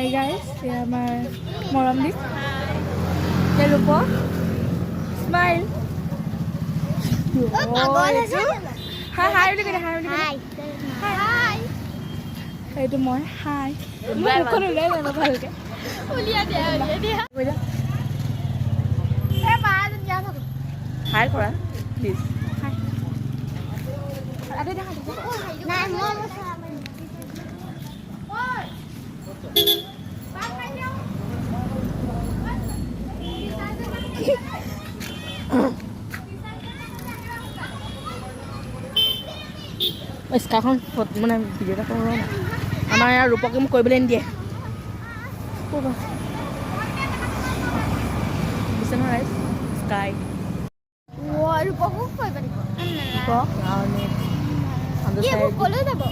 Hi guys, এয়া আমাৰ মৰমদ্বীপ। এই ৰূপ স্মাইল। হাই হাই বুলি কৈ হাই বুলি হাই। এইটো মই হাই মুখখন ওলাই জানো ভালকে হাই কৰা প্লিজ। স্কাইখন মানে ভিডিঅ' এটা কৰোঁ না। আমাৰ ইয়াৰ ৰূপকে মোক কৰিবলৈ নিদিয়ে বুজিছে নহয় স্কাই কলৈ যাব?